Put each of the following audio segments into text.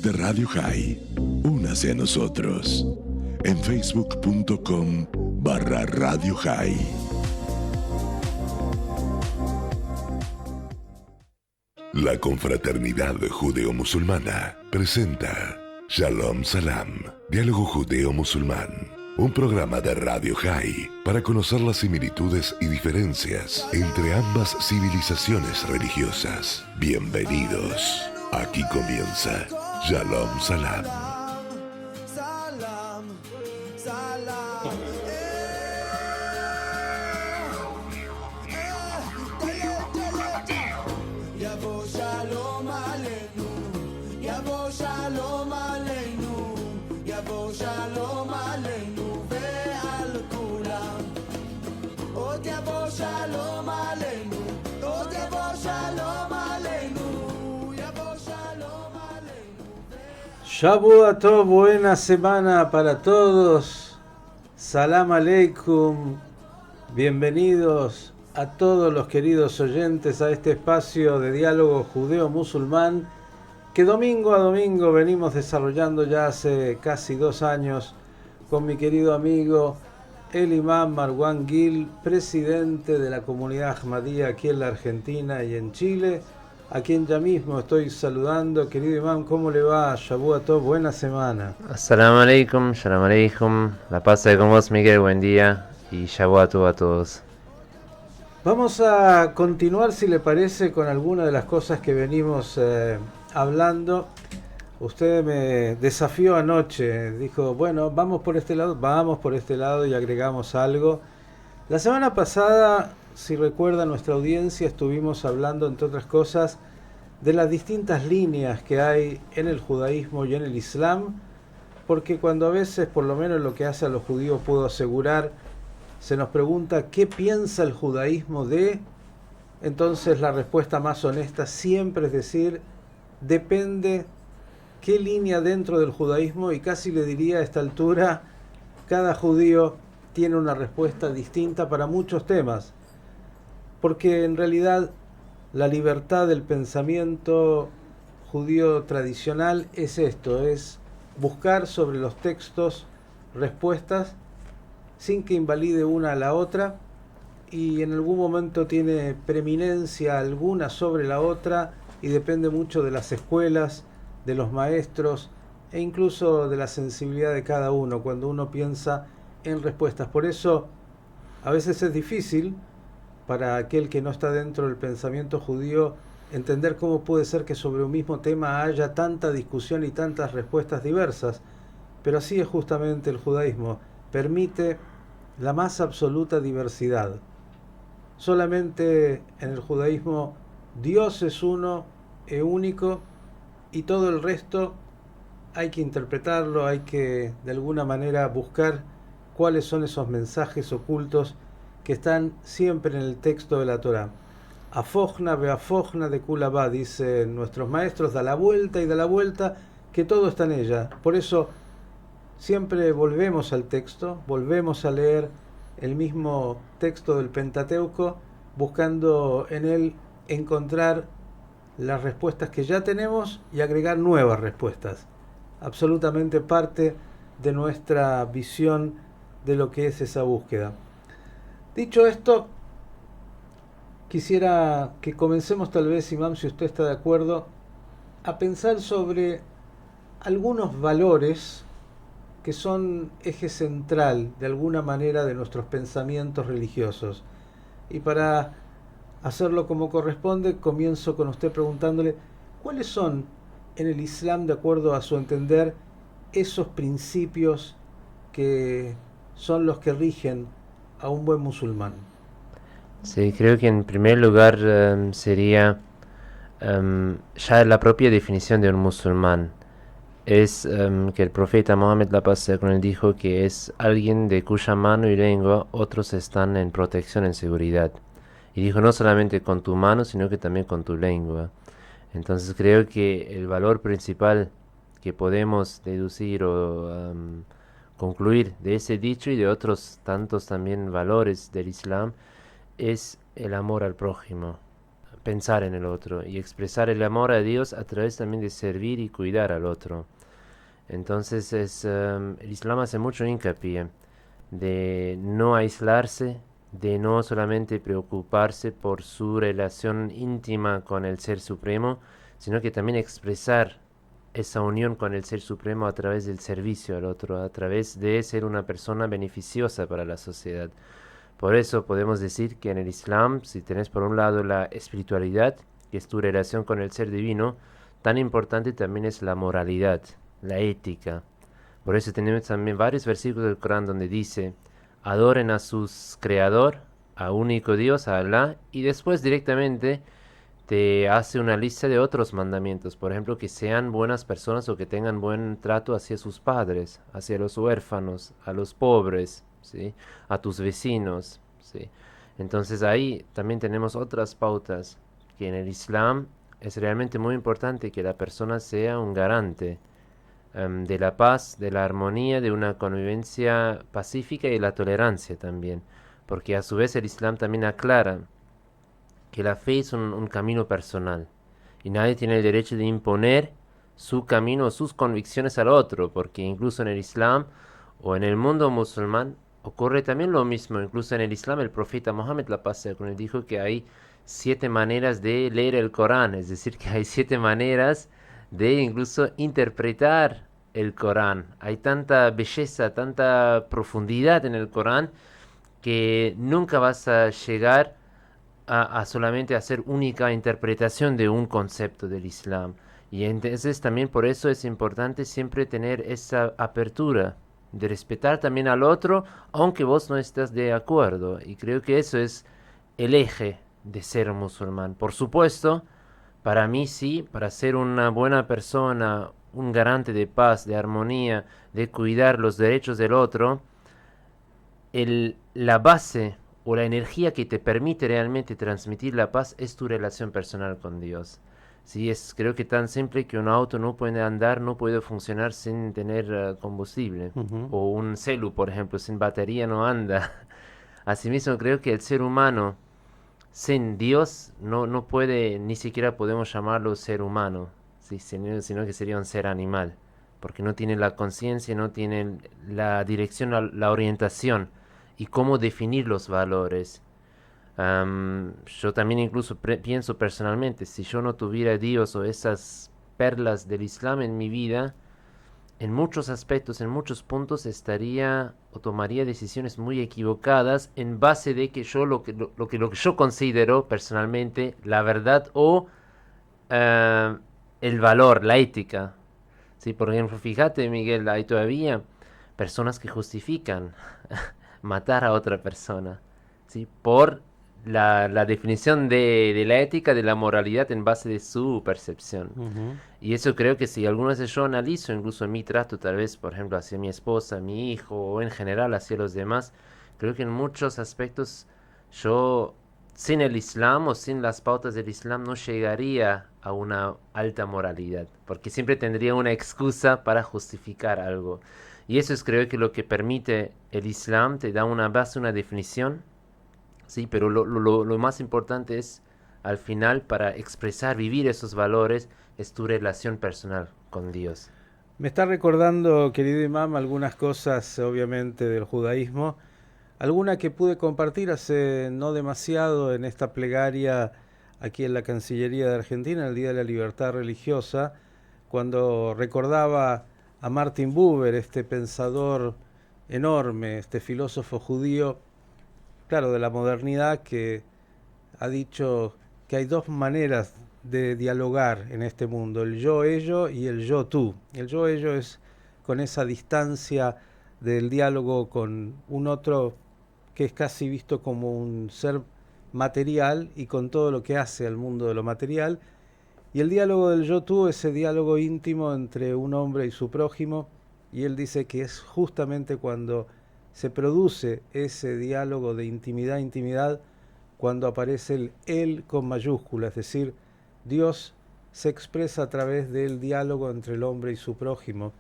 de Radio High. Únase a nosotros en facebook.com/Radio High. La confraternidad judeo-musulmana presenta Shalom Salam, diálogo judeo-musulmán, un programa de Radio High para conocer las similitudes y diferencias entre ambas civilizaciones religiosas. Bienvenidos. Aquí comienza Shalom Salam. Shavua Tov, buena semana para todos. Salam Aleikum. Bienvenidos a todos los queridos oyentes a este espacio de diálogo judeo-musulmán que domingo a domingo venimos desarrollando ya hace casi 2 años con mi querido amigo el imam Marwan Gil, presidente de la comunidad Ahmadía aquí en la Argentina y en Chile, a quien ya mismo estoy saludando. Querido imam, ¿cómo le va? Shavua Tov, buena semana. Assalamu alaikum, shalom alaikum. La paz sea con vos, Miguel, buen día. Y Shavua Tov a todos. Vamos a continuar, si le parece, con algunas de las cosas que venimos hablando. Usted me desafió anoche, dijo, bueno, vamos por este lado y agregamos algo. La semana pasada, si recuerda nuestra audiencia, estuvimos hablando, entre otras cosas, de las distintas líneas que hay en el judaísmo y en el islam, porque cuando a veces, por lo menos lo que hace a los judíos puedo asegurar, se nos pregunta ¿qué piensa el judaísmo de? Entonces la respuesta más honesta siempre es decir, depende qué línea dentro del judaísmo, y casi le diría a esta altura, cada judío tiene una respuesta distinta para muchos temas, porque en realidad la libertad del pensamiento judío tradicional es esto, es buscar sobre los textos respuestas sin que invalide una a la otra, y en algún momento tiene preeminencia alguna sobre la otra, y depende mucho de las escuelas, de los maestros e incluso de la sensibilidad de cada uno cuando uno piensa en respuestas. Por eso a veces es difícil para aquel que no está dentro del pensamiento judío entender cómo puede ser que sobre un mismo tema haya tanta discusión y tantas respuestas diversas, pero así es justamente el judaísmo, permite la más absoluta diversidad. Solamente en el judaísmo Dios es uno e único, y todo el resto hay que interpretarlo, hay que de alguna manera buscar cuáles son esos mensajes ocultos que están siempre en el texto de la Torá. Afojna beafojna de kulabá, dicen nuestros maestros, da la vuelta y da la vuelta, que todo está en ella. Por eso siempre volvemos al texto, volvemos a leer el mismo texto del Pentateuco, buscando en él encontrar las respuestas que ya tenemos y agregar nuevas respuestas. Absolutamente parte de nuestra visión de lo que es esa búsqueda. Dicho esto, quisiera que comencemos tal vez, imam, si usted está de acuerdo, a pensar sobre algunos valores que son eje central de alguna manera de nuestros pensamientos religiosos. Y para hacerlo como corresponde, comienzo con usted preguntándole ¿cuáles son en el Islam, de acuerdo a su entender, esos principios que son los que rigen a un buen musulmán? Sí, creo que en primer lugar sería ya la propia definición de un musulmán. Es que el profeta Mohammed, la paz sea con él, dijo que es alguien de cuya mano y lengua otros están en protección, en seguridad. Y dijo no solamente con tu mano, sino que también con tu lengua. Entonces creo que el valor principal que podemos deducir o concluir de ese dicho y de otros tantos también valores del Islam es el amor al prójimo. pensar en el otro y expresar el amor a Dios a través también de servir y cuidar al otro. Entonces el Islam hace mucho hincapié de no aislarse, de no solamente preocuparse por su relación íntima con el Ser Supremo, sino que también expresar esa unión con el Ser Supremo a través del servicio al otro, a través de ser una persona beneficiosa para la sociedad. Por eso podemos decir que en el Islam, si tenés por un lado la espiritualidad, que es tu relación con el ser divino, tan importante también es la moralidad, la ética. Por eso tenemos también varios versículos del Corán donde dice, adoren a su creador, a único Dios, a Alá, y después directamente te hace una lista de otros mandamientos, por ejemplo, que sean buenas personas o que tengan buen trato hacia sus padres, hacia los huérfanos, a los pobres, ¿sí? A tus vecinos, ¿sí? Entonces ahí también tenemos otras pautas que en el Islam es realmente muy importante que la persona sea un garante de la paz, de la armonía, de una convivencia pacífica y la tolerancia también, porque a su vez el Islam también aclara que la fe es un camino personal y nadie tiene el derecho de imponer su camino o sus convicciones al otro, porque incluso en el Islam o en el mundo musulmán ocurre también lo mismo. Incluso en el Islam el profeta Mohammed, la paz sea con él, dijo que hay 7 maneras de leer el Corán, es decir, que hay 7 maneras de incluso interpretar el Corán. Hay tanta belleza, tanta profundidad en el Corán que nunca vas a llegar a solamente hacer única interpretación de un concepto del Islam. Y entonces también por eso es importante siempre tener esa apertura de respetar también al otro, aunque vos no estés de acuerdo. Y creo que eso es el eje de ser musulmán. Por supuesto, para mí sí, para ser una buena persona, un garante de paz, de armonía, de cuidar los derechos del otro, la base o la energía que te permite realmente transmitir la paz es tu relación personal con Dios. Sí, es creo que tan simple que un auto no puede andar, no puede funcionar sin tener combustible. Ujú. O un celu, por ejemplo, sin batería no anda. Asimismo, creo que el ser humano sin Dios no puede, ni siquiera podemos llamarlo ser humano, ¿sí? Sino que sería un ser animal. Porque no tiene la conciencia, no tiene la dirección, la orientación y cómo definir los valores. Yo también incluso pienso personalmente, si yo no tuviera Dios o esas perlas del Islam en mi vida, en muchos aspectos, en muchos puntos estaría o tomaría decisiones muy equivocadas en base de que yo lo que yo considero personalmente la verdad o el valor, la ética. Sí, por ejemplo, fíjate, Miguel, hay todavía personas que justifican matar a otra persona, ¿sí? Por la definición de la ética, de la moralidad en base de su percepción. Ujú. Y eso creo que si algunas veces yo analizo, incluso en mi trato, tal vez, por ejemplo, hacia mi esposa, mi hijo, o en general hacia los demás, creo que en muchos aspectos yo, sin el Islam o sin las pautas del Islam, no llegaría a una alta moralidad, porque siempre tendría una excusa para justificar algo. Y eso es creo que lo que permite el Islam, te da una base, una definición, sí, pero lo más importante es, al final, para expresar, vivir esos valores, es tu relación personal con Dios. Me está recordando, querido imam, algunas cosas, obviamente, del judaísmo. Alguna que pude compartir hace no demasiado en esta plegaria aquí en la Cancillería de Argentina, el Día de la Libertad Religiosa, cuando recordaba a Martin Buber, este pensador enorme, este filósofo judío, claro, de la modernidad, que ha dicho que hay 2 maneras de dialogar en este mundo, el yo-ello y el yo-tú. El yo-ello es con esa distancia del diálogo con un otro que es casi visto como un ser material y con todo lo que hace al mundo de lo material. Y el diálogo del yo-tú, ese diálogo íntimo entre un hombre y su prójimo, y él dice que es justamente cuando se produce ese diálogo de intimidad a intimidad, cuando aparece el él con mayúscula, es decir, Dios se expresa a través del diálogo entre el hombre y su prójimo.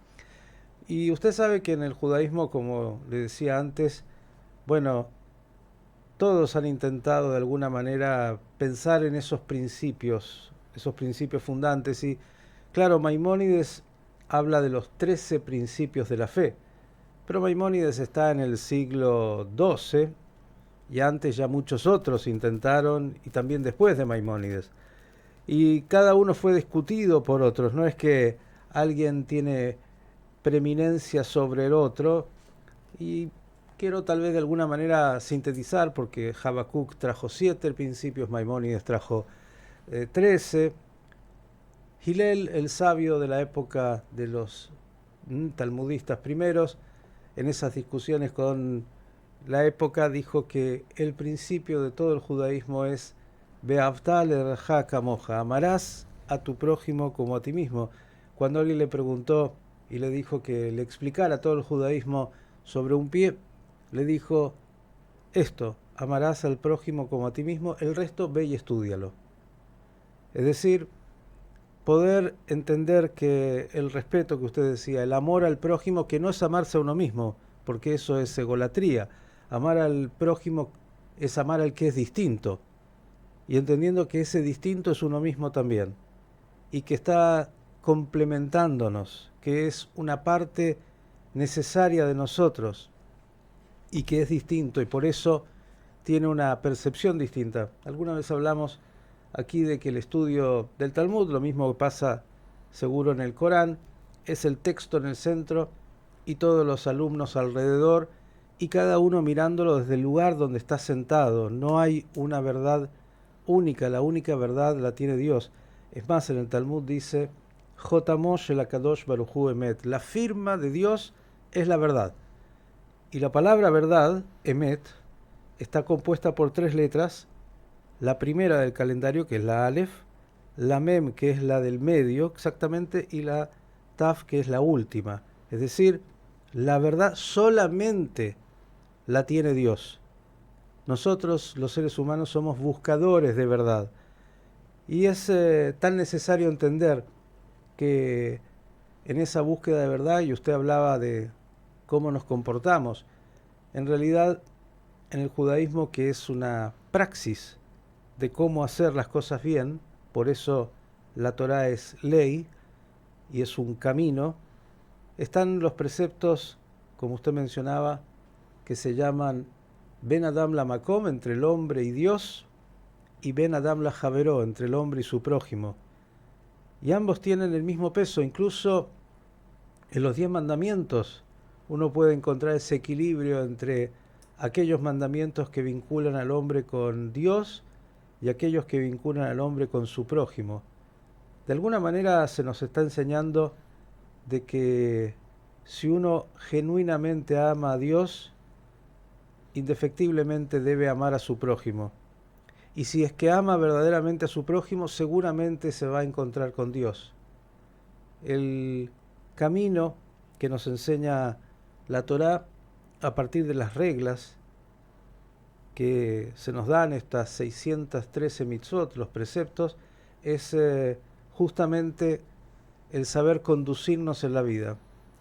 Y usted sabe que en el judaísmo, como le decía antes, bueno, todos han intentado de alguna manera pensar en esos principios fundantes. Y claro, Maimónides habla de los 13 principios de la fe, pero Maimónides está en el siglo XII y antes ya muchos otros intentaron, y también después de Maimónides. Y cada uno fue discutido por otros, no es que alguien tiene preeminencia sobre el otro. Y quiero tal vez de alguna manera sintetizar, porque Habacuc trajo 7 principios, Maimónides trajo 13. Hillel, el sabio de la época de los talmudistas primeros, en esas discusiones con la época, dijo que el principio de todo el judaísmo es Be'avta lereja kamoja, amarás a tu prójimo como a ti mismo. Cuando alguien le preguntó y le dijo que le explicara todo el judaísmo sobre un pie, le dijo esto: amarás al prójimo como a ti mismo, el resto ve y estúdialo. Es decir, poder entender que el respeto que usted decía, el amor al prójimo, que no es amarse a uno mismo, porque eso es egolatría. Amar al prójimo es amar al que es distinto, y entendiendo que ese distinto es uno mismo también, y que está complementándonos, que es una parte necesaria de nosotros, y que es distinto, y por eso tiene una percepción distinta. Alguna vez hablamos aquí de que el estudio del Talmud, lo mismo que pasa seguro en el Corán, es el texto en el centro y todos los alumnos alrededor, y cada uno mirándolo desde el lugar donde está sentado. No hay una verdad única, la única verdad la tiene Dios. Es más, en el Talmud dice Jotamosh el Akadosh Baruj Hu Emet, la firma de Dios es la verdad. Y la palabra verdad, Emet, está compuesta por 3 letras. La primera del calendario, que es la Aleph, la Mem, que es la del medio exactamente, y la Taf, que es la última. Es decir, la verdad solamente la tiene Dios. Nosotros, los seres humanos, somos buscadores de verdad. Y es tan necesario entender que en esa búsqueda de verdad, y usted hablaba de cómo nos comportamos, en realidad en el judaísmo, que es una praxis de cómo hacer las cosas bien, por eso la Torá es ley y es un camino, están los preceptos, como usted mencionaba, que se llaman Ben Adam la Makom, entre el hombre y Dios, y Ben Adam la Javeró, entre el hombre y su prójimo. Y ambos tienen el mismo peso. Incluso en los 10 mandamientos uno puede encontrar ese equilibrio entre aquellos mandamientos que vinculan al hombre con Dios y aquellos que vinculan al hombre con su prójimo. De alguna manera se nos está enseñando de que si uno genuinamente ama a Dios, indefectiblemente debe amar a su prójimo. Y si es que ama verdaderamente a su prójimo, seguramente se va a encontrar con Dios. El camino que nos enseña la Torá, a partir de las reglas que se nos dan, estas 613 mitzvot, los preceptos, es justamente el saber conducirnos en la vida,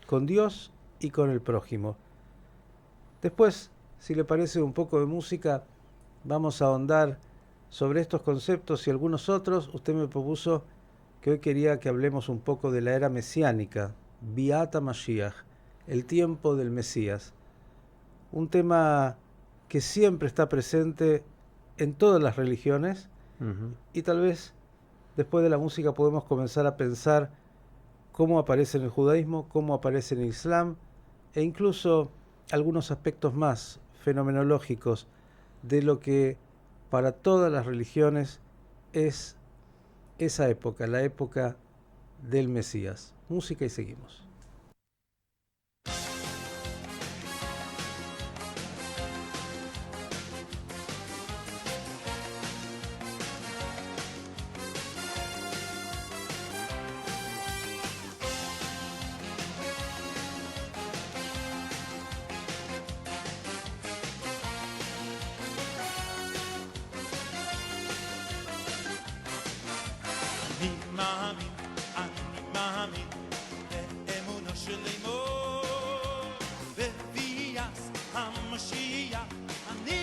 con Dios y con el prójimo. Después, si le parece un poco de música, vamos a ahondar sobre estos conceptos y algunos otros. Usted me propuso que hoy quería que hablemos un poco de la era mesiánica, Biat HaMashiach, el tiempo del Mesías. Un tema que siempre está presente en todas las religiones, y tal vez después de la música podemos comenzar a pensar cómo aparece en el judaísmo, cómo aparece en el Islam, e incluso algunos aspectos más fenomenológicos de lo que para todas las religiones es esa época, la época del Mesías. Música y seguimos. המשיח, אני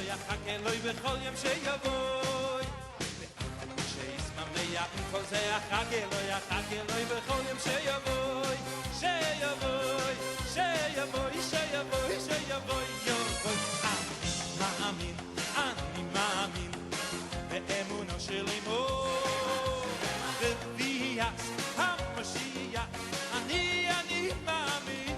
יחכה לו בכל יום שיבוא שישמח ויעם כל זה יחכה לו בכל יום שיבוא אני מאמין באמונו של אמו בביאת המשיח אני מאמין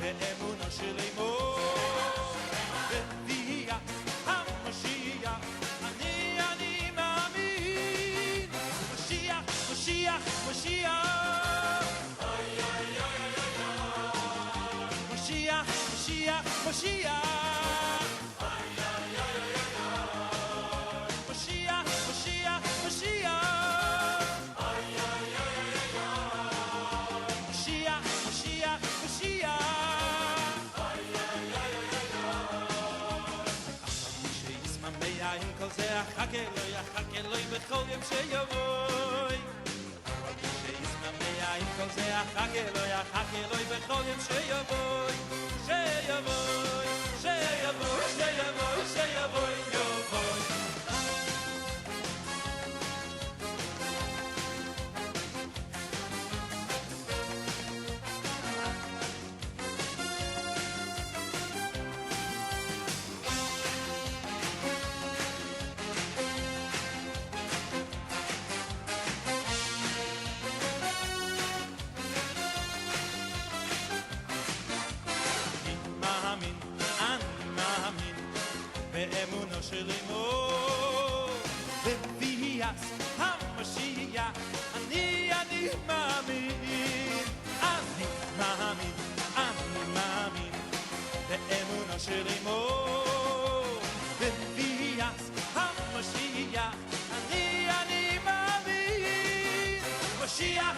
באמונו של אמו בביאת המשיח אני מאמין משיח יחכה לו בכל יום שיבוא שישמח ויעם כל זה יחכה לו בכל יום שיבוא באמונו של אמו בביאת המשיח אני מאמין באמונו של אמו בביאת המשיח אני מאמין משיח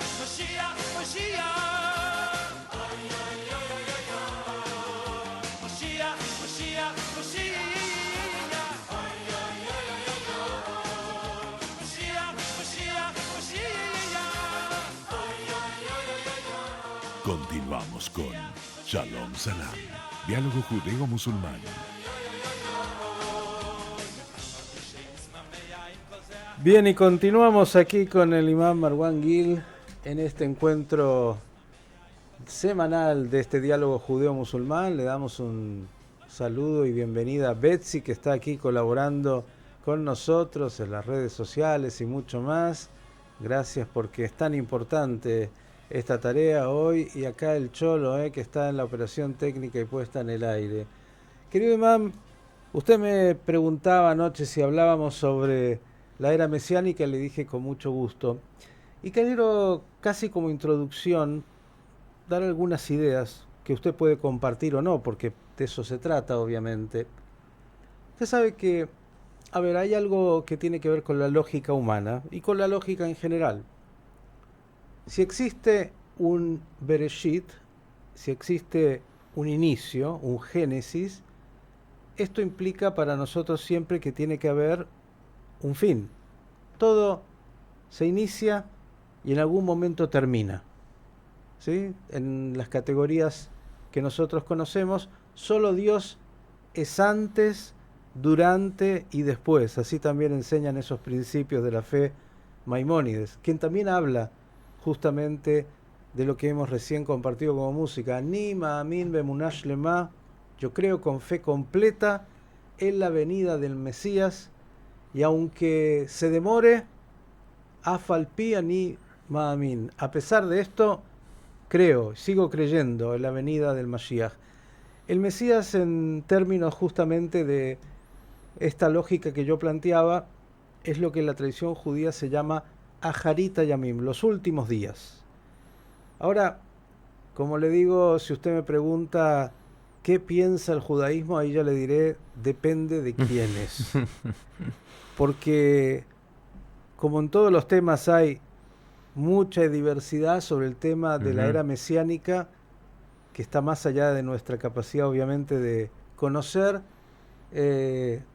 Continuamos con Shalom Salam, diálogo judeo-musulmán. Bien, y continuamos aquí con el imam Marwan Gil en este encuentro semanal de este diálogo judeo-musulmán. Le damos un saludo y bienvenida a Betsy, que está aquí colaborando con nosotros en las redes sociales y mucho más. Gracias, porque es tan importante esta tarea hoy. Y acá el Cholo, que está en la operación técnica y puesta en el aire. Querido imam, usted me preguntaba anoche si hablábamos sobre la era mesiánica. Le dije con mucho gusto. Y quiero, casi como introducción, dar algunas ideas que usted puede compartir o no, porque de eso se trata, obviamente. Usted sabe que, hay algo que tiene que ver con la lógica humana y con la lógica en general. Si existe un Bereshit, si existe un inicio, un génesis, esto implica para nosotros siempre que tiene que haber un fin. Todo se inicia y en algún momento termina. ¿Sí? En las categorías que nosotros conocemos, solo Dios es antes, durante y después. Así también enseñan esos principios de la fe Maimónides, quien también habla justamente de lo que hemos recién compartido como música. Ani ma'amin bemunash lema, yo creo con fe completa en la venida del Mesías, y aunque se demore, afalpi ani ma'amin, a pesar de esto, creo, sigo creyendo en la venida del Mashiach. El Mesías, en términos justamente de esta lógica que yo planteaba, es lo que en la tradición judía se llama Aharit Hayamim, los últimos días. Ahora, como le digo, si usted me pregunta qué piensa el judaísmo, ahí ya le diré, depende de quién es. Porque, como en todos los temas, hay mucha diversidad sobre el tema de la era mesiánica, que está más allá de nuestra capacidad, obviamente, de conocer.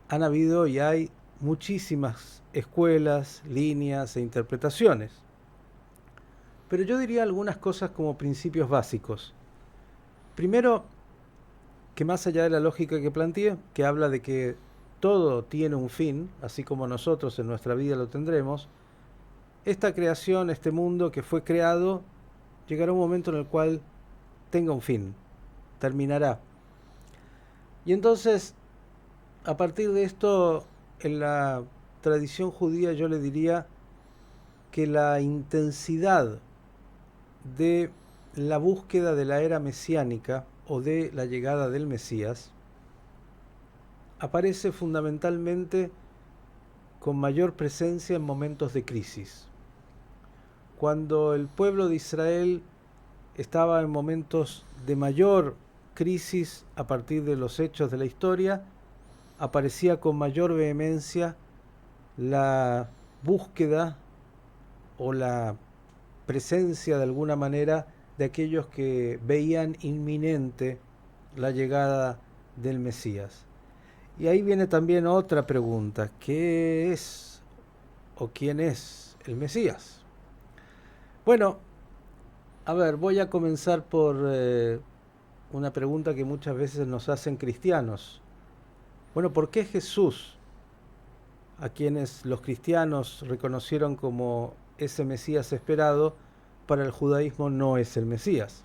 Han habido y hay muchísimas escuelas, líneas e interpretaciones. Pero yo diría algunas cosas como principios básicos. Primero, que más allá de la lógica que planteé, que habla de que todo tiene un fin, así como nosotros en nuestra vida lo tendremos, esta creación, este mundo que fue creado, llegará un momento en el cual tenga un fin, terminará. Y entonces, a partir de esto, en la tradición judía yo le diría que la intensidad de la búsqueda de la era mesiánica o de la llegada del Mesías aparece fundamentalmente con mayor presencia en momentos de crisis. Cuando el pueblo de Israel estaba en momentos de mayor crisis a partir de los hechos de la historia, aparecía con mayor vehemencia la búsqueda o la presencia de alguna manera de aquellos que veían inminente la llegada del Mesías. Y ahí viene también otra pregunta: ¿qué es o quién es el Mesías? Bueno, a ver, voy a comenzar por una pregunta que muchas veces nos hacen cristianos. Bueno, ¿por qué Jesús, a quienes los cristianos reconocieron como ese Mesías esperado, para el judaísmo no es el Mesías?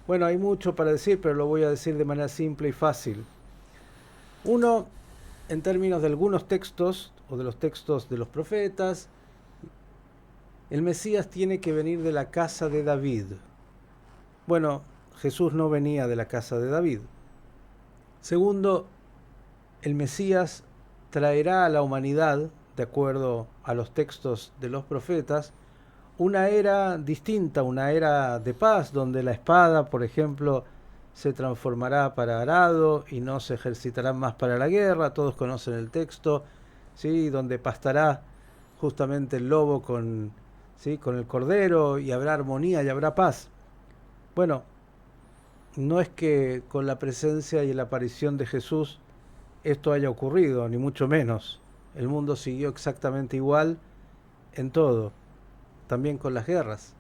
Bueno, hay mucho para decir, pero lo voy a decir de manera simple y fácil. Uno, en términos de algunos textos, o de los textos de los profetas, el Mesías tiene que venir de la casa de David. Bueno, Jesús no venía de la casa de David. Segundo, el Mesías traerá a la humanidad, de acuerdo a los textos de los profetas, una era distinta, una era de paz, donde la espada, por ejemplo, se transformará para arado y no se ejercitará más para la guerra. Todos conocen el texto, ¿sí? Donde pastará justamente el lobo con el cordero, y habrá armonía y habrá paz. Bueno, no es que con la presencia y la aparición de Jesús esto haya ocurrido, ni mucho menos. El mundo siguió exactamente igual en todo, también con las guerras.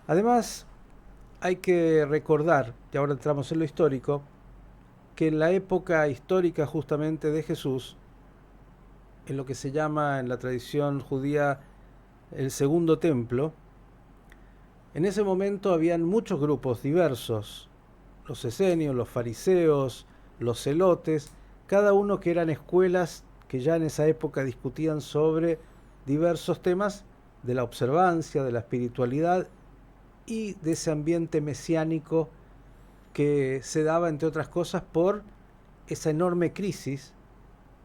Además, hay que recordar, y ahora entramos en lo histórico, que en la época histórica justamente de Jesús, en lo que se llama en la tradición judía el segundo templo, en ese momento habían muchos grupos diversos, los esenios, los fariseos, los celotes, cada uno que eran escuelas que ya en esa época discutían sobre diversos temas de la observancia, de la espiritualidad y de ese ambiente mesiánico que se daba, entre otras cosas, por esa enorme crisis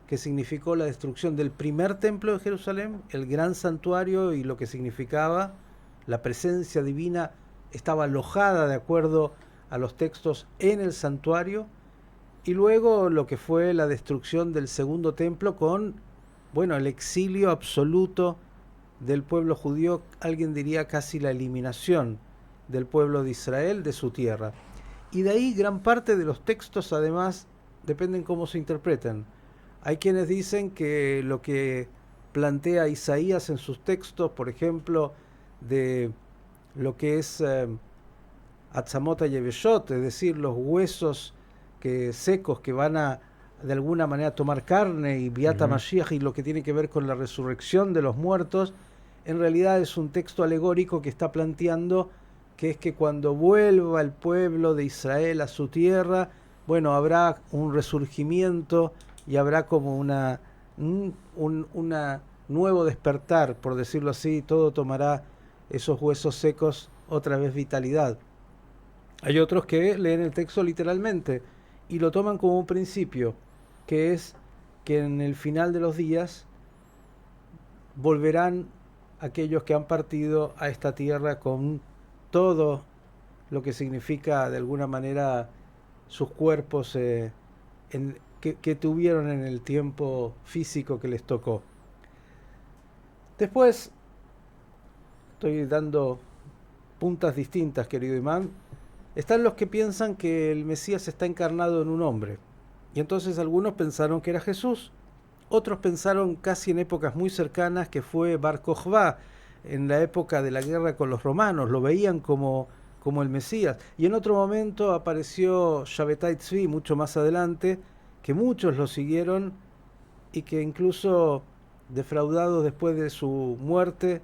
que significó la destrucción del primer templo de Jerusalén, el gran santuario, y lo que significaba la presencia divina estaba alojada, de acuerdo a los textos, en el santuario, y luego lo que fue la destrucción del segundo templo con, bueno, el exilio absoluto del pueblo judío, alguien diría casi la eliminación del pueblo de Israel de su tierra. Y de ahí gran parte de los textos, además, dependen cómo se interpretan. Hay quienes dicen que lo que plantea Isaías en sus textos, por ejemplo, de lo que es Atzamota Yeveshot, es decir, los huesos secos que van a de alguna manera tomar carne, y Biata Mashiach, y lo que tiene que ver con la resurrección de los muertos, en realidad es un texto alegórico que está planteando que es que cuando vuelva el pueblo de Israel a su tierra, bueno, habrá un resurgimiento y habrá como una nuevo despertar, por decirlo así, todo tomará esos huesos secos otra vez vitalidad. Hay otros que leen el texto literalmente y lo toman como un principio, que es que en el final de los días volverán aquellos que han partido a esta tierra con todo lo que significa de alguna manera sus cuerpos que tuvieron en el tiempo físico que les tocó. Después, estoy dando puntas distintas, querido imán. Están los que piensan que el Mesías está encarnado en un hombre. Y entonces algunos pensaron que era Jesús. Otros pensaron casi en épocas muy cercanas que fue Bar Kokhba, en la época de la guerra con los romanos. Lo veían como como el Mesías. Y en otro momento apareció Shabbatai Tzvi, mucho más adelante, que muchos lo siguieron y que incluso defraudados después de su muerte,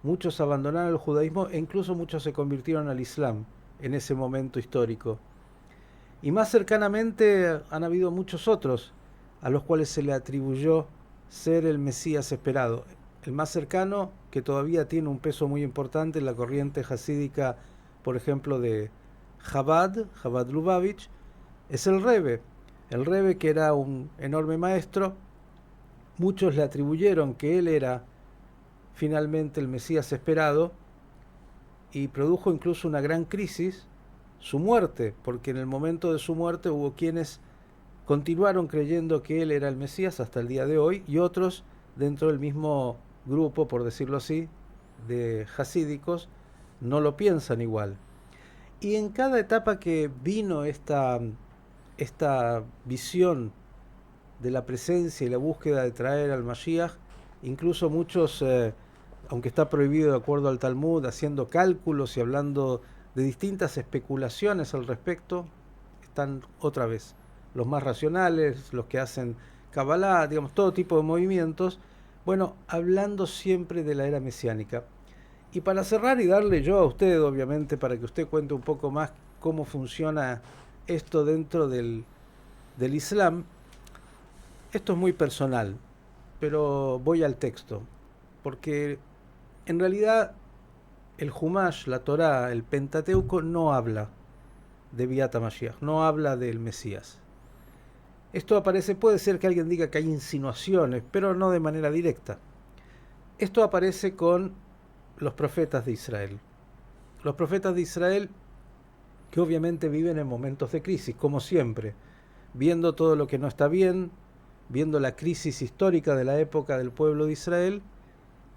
muchos abandonaron el judaísmo e incluso muchos se convirtieron al Islam en ese momento histórico. Y más cercanamente han habido muchos otros a los cuales se le atribuyó ser el Mesías esperado. El más cercano, que todavía tiene un peso muy importante en la corriente hasídica, por ejemplo, de Chabad Lubavitch, es el Rebbe. El Rebbe, que era un enorme maestro, muchos le atribuyeron que él era finalmente el Mesías esperado y produjo incluso una gran crisis su muerte, porque en el momento de su muerte hubo quienes continuaron creyendo que él era el Mesías hasta el día de hoy y otros dentro del mismo grupo, por decirlo así, de hasídicos, no lo piensan igual. Y en cada etapa que vino esta visión de la presencia y la búsqueda de traer al Mashiach, incluso muchos, aunque está prohibido de acuerdo al Talmud, haciendo cálculos y hablando de distintas especulaciones al respecto, están otra vez los más racionales, los que hacen Kabbalah, digamos, todo tipo de movimientos, bueno, hablando siempre de la era mesiánica. Y para cerrar y darle yo a usted, obviamente, para que usted cuente un poco más cómo funciona esto dentro del Islam, esto es muy personal, pero voy al texto, porque en realidad el Humash, la Torá, el Pentateuco no habla de Biat HaMashiach, no habla del Mesías. Esto aparece, puede ser que alguien diga que hay insinuaciones, pero no de manera directa. Esto aparece con los profetas de Israel. Los profetas de Israel que obviamente viven en momentos de crisis, como siempre, viendo todo lo que no está bien, viendo la crisis histórica de la época del pueblo de Israel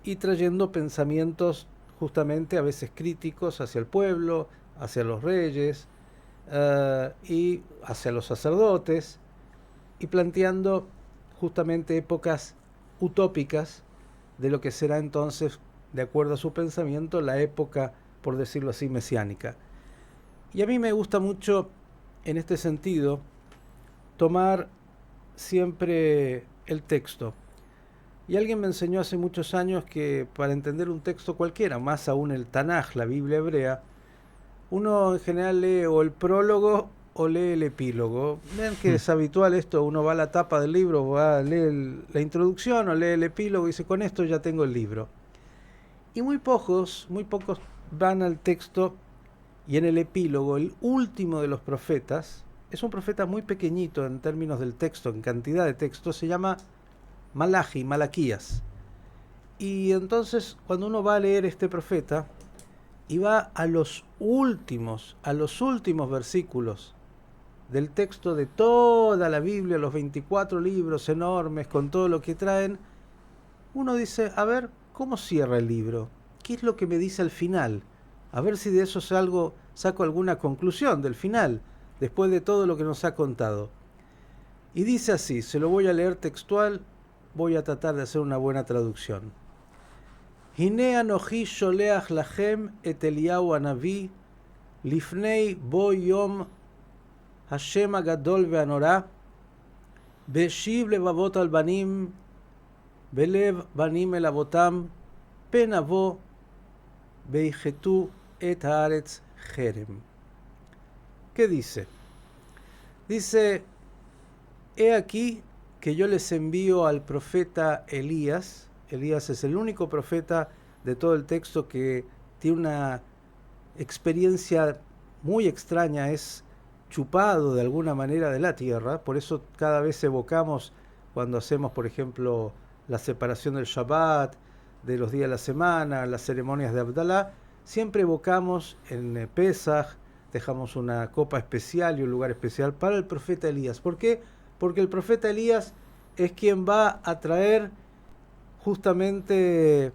y trayendo pensamientos justamente a veces críticos hacia el pueblo, hacia los reyes y hacia los sacerdotes, y planteando justamente épocas utópicas de lo que será entonces, de acuerdo a su pensamiento, la época, por decirlo así, mesiánica. Y a mí me gusta mucho, en este sentido, tomar siempre el texto. Y alguien me enseñó hace muchos años que para entender un texto cualquiera, más aún el Tanaj, la Biblia hebrea, uno en general lee o el prólogo o lee el epílogo. Ven que es habitual esto, uno va a la tapa del libro, va a leer la introducción o lee el epílogo y dice, con esto ya tengo el libro. Y muy pocos van al texto y en el epílogo, el último de los profetas, es un profeta muy pequeñito en términos del texto, en cantidad de texto, se llama Malaquías. Y entonces cuando uno va a leer este profeta y va a los últimos versículos del texto de toda la Biblia, los 24 libros enormes con todo lo que traen, uno dice, a ver, ¿cómo cierra el libro? ¿Qué es lo que me dice al final? A ver si de eso saco alguna conclusión del final, después de todo lo que nos ha contado. Y dice así, se lo voy a leer textual, voy a tratar de hacer una buena traducción. Hine anochi sholeach lachem et Eliyahu hanavi lifnei bo yom Hashem agadol ve'anorah beshiv levavot al banim belev banim el avotam pen avo beichetu et haaretz jerem. ¿Qué dice? Dice, he aquí que yo les envío al profeta Elías. Elías es el único profeta de todo el texto que tiene una experiencia muy extraña, es chupado de alguna manera de la tierra, por eso cada vez evocamos cuando hacemos, por ejemplo, la separación del Shabbat, de los días de la semana, las ceremonias de Abdalá, siempre evocamos en Pesaj, dejamos una copa especial y un lugar especial para el profeta Elías. ¿Por qué? Porque el profeta Elías es quien va a traer, justamente,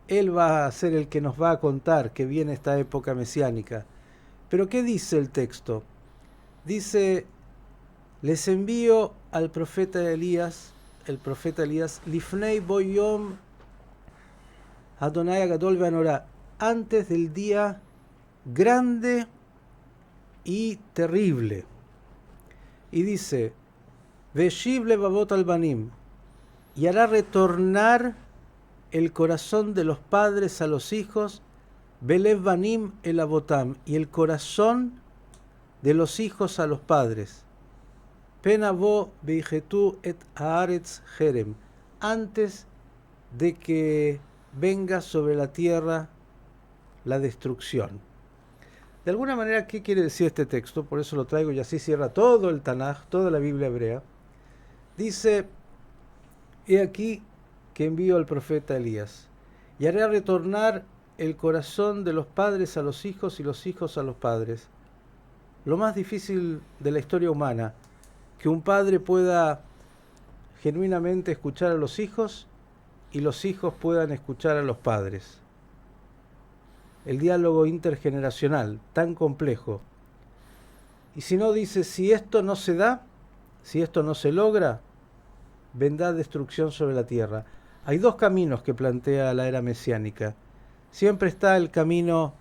él va a ser el que nos va a contar que viene esta época mesiánica. Pero ¿qué dice el texto? Dice, les envío al profeta Elías, Lifnei Boyom Adonai Agadol Ve'anorah, antes del día grande y terrible. Y dice, Veshiv levavot albanim, y hará retornar el corazón de los padres a los hijos, Belev banim el avotam, y el corazón de los hijos a los padres. Penavo beijetu et haaretz jerem, antes de que venga sobre la tierra la destrucción. De alguna manera, ¿qué quiere decir este texto? Por eso lo traigo y así cierra todo el Tanaj, toda la Biblia hebrea. Dice, he aquí que envío al profeta Elías, y haré retornar el corazón de los padres a los hijos y los hijos a los padres. Lo más difícil de la historia humana, que un padre pueda genuinamente escuchar a los hijos y los hijos puedan escuchar a los padres. El diálogo intergeneracional, tan complejo. Y si no, dice, si esto no se da, si esto no se logra, vendrá destrucción sobre la tierra. Hay dos caminos que plantea la era mesiánica. Siempre está el camino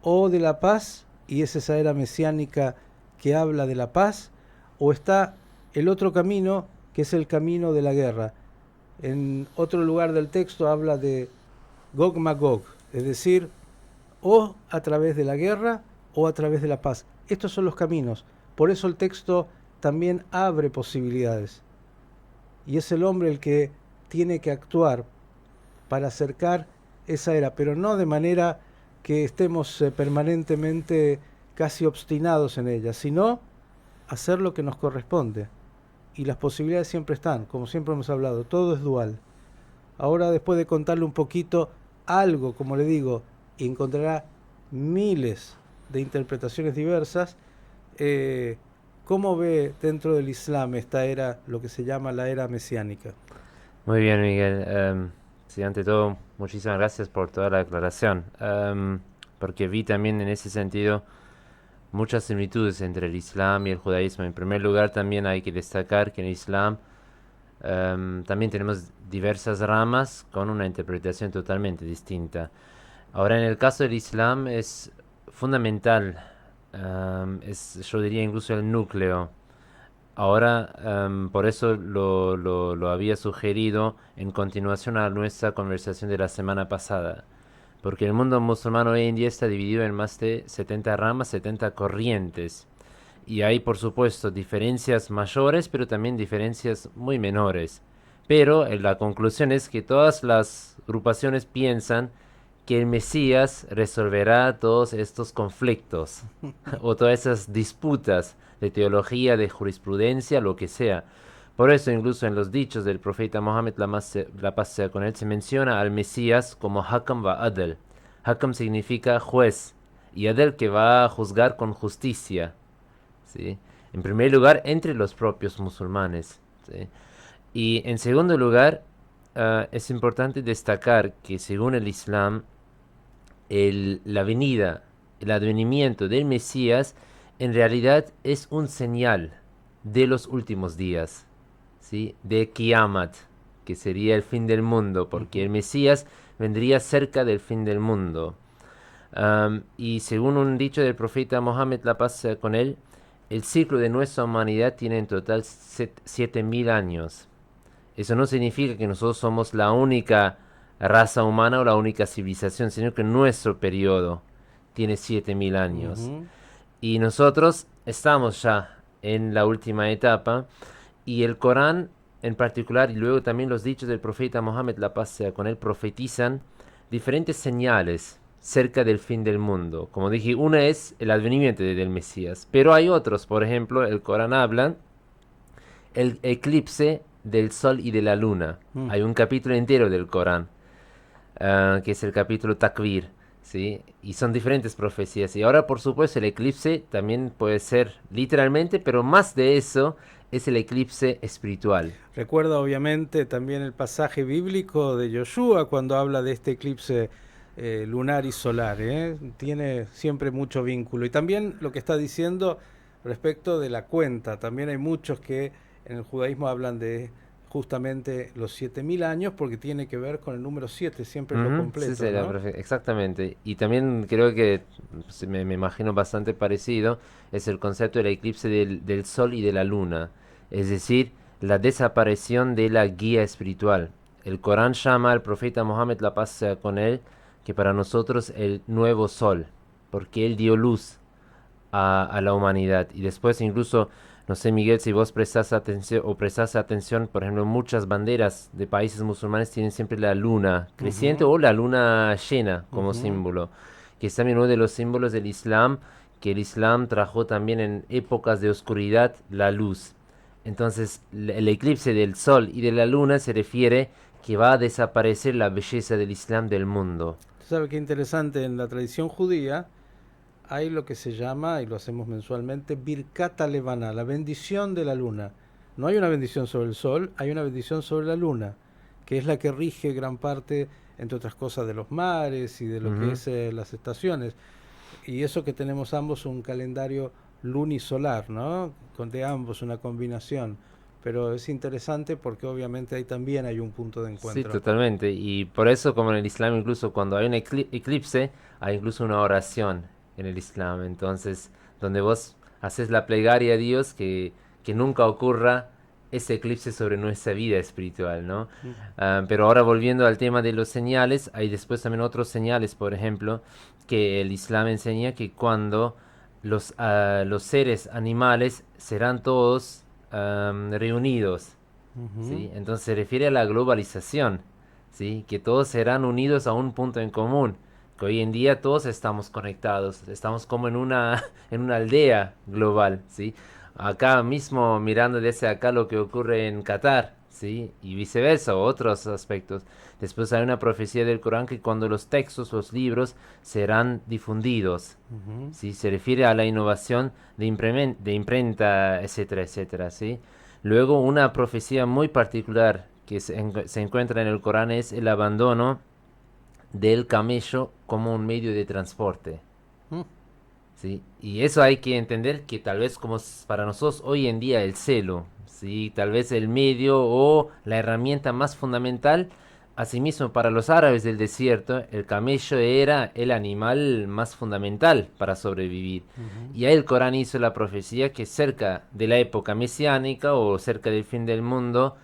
o de la paz, y es esa era mesiánica que habla de la paz, o está el otro camino, que es el camino de la guerra. En otro lugar del texto habla de Gog Magog, es decir, o a través de la guerra o a través de la paz. Estos son los caminos. Por eso el texto también abre posibilidades. Y es el hombre el que tiene que actuar para acercar esa era, pero no de manera que estemos permanentemente casi obstinados en ella, sino hacer lo que nos corresponde. Y las posibilidades siempre están, como siempre hemos hablado, todo es dual. Ahora, después de contarle un poquito algo, como le digo, y encontrará miles de interpretaciones diversas, ¿cómo ve dentro del Islam esta era, lo que se llama la era mesiánica? Muy bien, Miguel. Sí, ante todo, muchísimas gracias por toda la aclaración, porque vi también en ese sentido muchas similitudes entre el Islam y el judaísmo. En primer lugar, también hay que destacar que en el Islam también tenemos diversas ramas con una interpretación totalmente distinta. Ahora, en el caso del Islam es fundamental, yo diría incluso el núcleo. Ahora, por eso lo había sugerido en continuación a nuestra conversación de la semana pasada. Porque el mundo musulmán hoy en día está dividido en más de 70 ramas, 70 corrientes. Y hay, por supuesto, diferencias mayores, pero también diferencias muy menores. Pero la conclusión es que todas las agrupaciones piensan que el Mesías resolverá todos estos conflictos o todas esas disputas de teología, de jurisprudencia, lo que sea. Por eso incluso en los dichos del profeta Mohammed, la paz sea con él, se menciona al Mesías como Hakam va Adel. Hakam significa juez y Adel que va a juzgar con justicia, ¿sí? En primer lugar, entre los propios musulmanes, ¿sí? Y en segundo lugar, es importante destacar que según el Islam, la venida, el advenimiento del Mesías, en realidad es un señal de los últimos días, ¿sí? De Kiamat, que sería el fin del mundo, porque el Mesías vendría cerca del fin del mundo. Y según un dicho del profeta Mohammed, la paz sea con él, el ciclo de nuestra humanidad tiene en total 7000 años. Eso no significa que nosotros somos la única raza humana o la única civilización, sino que nuestro periodo tiene 7000 años. Y nosotros estamos ya en la última etapa, y el Corán en particular, y luego también los dichos del profeta Mohammed, la paz sea con él, profetizan diferentes señales cerca del fin del mundo. Como dije, una es el advenimiento del Mesías, pero hay otros. Por ejemplo, el Corán habla el eclipse del sol y de la luna. Hay un capítulo entero del Corán, que es el capítulo Takvir, ¿sí? Y son diferentes profecías. Y ahora, por supuesto, el eclipse también puede ser literalmente, pero más de eso es el eclipse espiritual. Recuerda obviamente también el pasaje bíblico de Yoshua cuando habla de este eclipse lunar y solar, tiene siempre mucho vínculo. Y también lo que está diciendo respecto de la cuenta, también hay muchos que en el judaísmo hablan de justamente los 7000 años, porque tiene que ver con el número 7, siempre lo Ujú, completo, sí, sí, ¿no? exactamente. Y también creo que me imagino bastante parecido es el concepto del eclipse del sol y de la luna, es decir, la desaparición de la guía espiritual. El Corán llama al profeta Mohammed, la paz sea con él, que para nosotros el nuevo sol, porque él dio luz a la humanidad. Y después incluso, no sé, Miguel, si vos prestás atención, por ejemplo, muchas banderas de países musulmanes tienen siempre la luna creciente Ujú, o la luna llena como ujú. símbolo, que es también uno de los símbolos del Islam, que el Islam trajo también en épocas de oscuridad la luz. Entonces, el eclipse del sol y de la luna se refiere que va a desaparecer la belleza del Islam del mundo. ¿Sabe qué interesante? En la tradición judía hay lo que se llama, y lo hacemos mensualmente, Birkat Levana, la bendición de la luna. No hay una bendición sobre el sol, hay una bendición sobre la luna, que es la que rige gran parte, entre otras cosas, de los mares y de lo que Ujú. es las estaciones. Y eso que tenemos ambos un calendario lunisolar, ¿no? Con de ambos una combinación. Pero es interesante porque obviamente ahí también hay un punto de Sí, encuentro. totalmente. Y por eso, como en el Islam, incluso cuando hay un eclipse, hay incluso una oración en el Islam. Entonces, donde vos haces la plegaria a Dios que nunca ocurra ese eclipse sobre nuestra vida espiritual, ¿no? Mm. Pero ahora volviendo al tema de los señales, hay después también otros señales, por ejemplo, que el Islam enseña que cuando los seres animales serán todos reunidos. Ujú. ¿Sí? Entonces se refiere a la globalización, ¿sí? Que todos serán unidos a un punto en común, que hoy en día todos estamos conectados, estamos como en una, en una aldea global, ¿sí? Acá mismo mirando desde acá lo que ocurre en Qatar, ¿sí? Y viceversa, otros aspectos. Después hay una profecía del Corán que cuando los textos, los libros serán difundidos, Ujú. ¿sí? Se refiere a la innovación de imprenta, etcétera, etcétera, ¿sí? Luego, una profecía muy particular que se encuentra en el Corán es el abandono del camello como un medio de transporte. Mm. ¿Sí? Y eso hay que entender que tal vez como para nosotros hoy en día el celo, ¿sí? Tal vez el medio o la herramienta más fundamental. Asimismo, para los árabes del desierto, el camello era el animal más fundamental para sobrevivir. Ujú. Y ahí el Corán hizo la profecía que cerca de la época mesiánica o cerca del fin del mundo,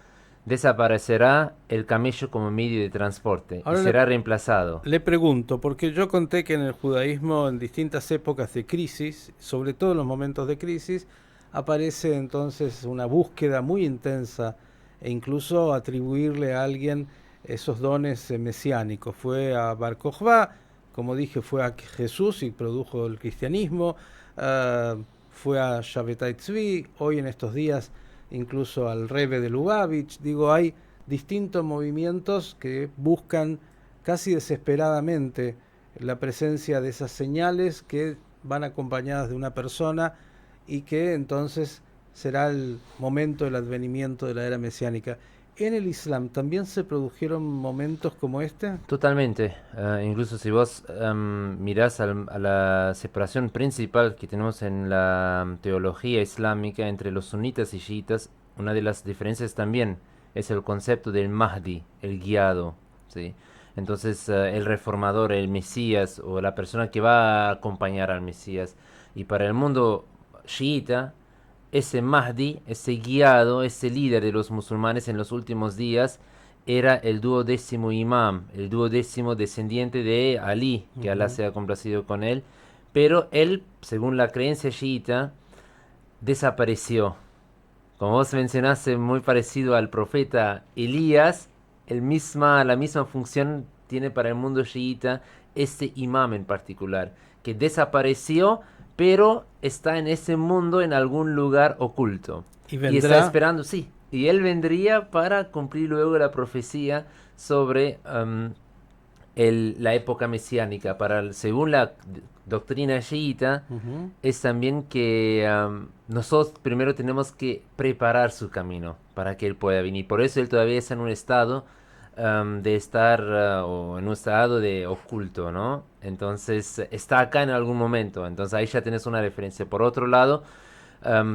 desaparecerá el camello como medio de transporte y Ahora será reemplazado. le pregunto, porque yo conté que en el judaísmo, en distintas épocas de crisis, sobre todo en los momentos de crisis, aparece entonces una búsqueda muy intensa e incluso atribuirle a alguien esos dones mesiánicos. Fue a Bar Kokhba, como dije, fue a Jesús y produjo el cristianismo, ah, fue a Shabbatai Tzvi, hoy en estos días incluso al Rebbe de Lubavitch. Digo, hay distintos movimientos que buscan casi desesperadamente la presencia de esas señales que van acompañadas de una persona y que entonces será el momento del advenimiento de la era mesiánica. En el Islam también se produjeron momentos como este. Totalmente. Incluso si vos mirás a la separación principal que tenemos en la teología islámica entre los sunitas y chiitas, una de las diferencias también es el concepto del Mahdi, el guiado, ¿sí? Entonces, el reformador, el Mesías o la persona que va a acompañar al Mesías. Y para el mundo chiita, ese Mahdi, ese guiado, ese líder de los musulmanes en los últimos días, era el duodécimo imam, el duodécimo descendiente de Ali, que Alá Ujú. sea complacido con él, pero él, según la creencia chiita, desapareció. Como vos mencionaste, muy parecido al profeta Elías, la misma función tiene para el mundo chiita este imam en particular, que desapareció, pero está en ese mundo en algún lugar oculto. Y Y está vendrá. esperando, sí, y él vendría para cumplir luego la profecía sobre la época mesiánica. Según la doctrina chiita, Ujú. es también que nosotros primero tenemos que preparar su camino para que él pueda venir. Por eso él todavía está en un estado de estar o en un estado de oculto, ¿no? Entonces está acá en algún momento. Entonces ahí ya tenés una referencia. Por otro lado,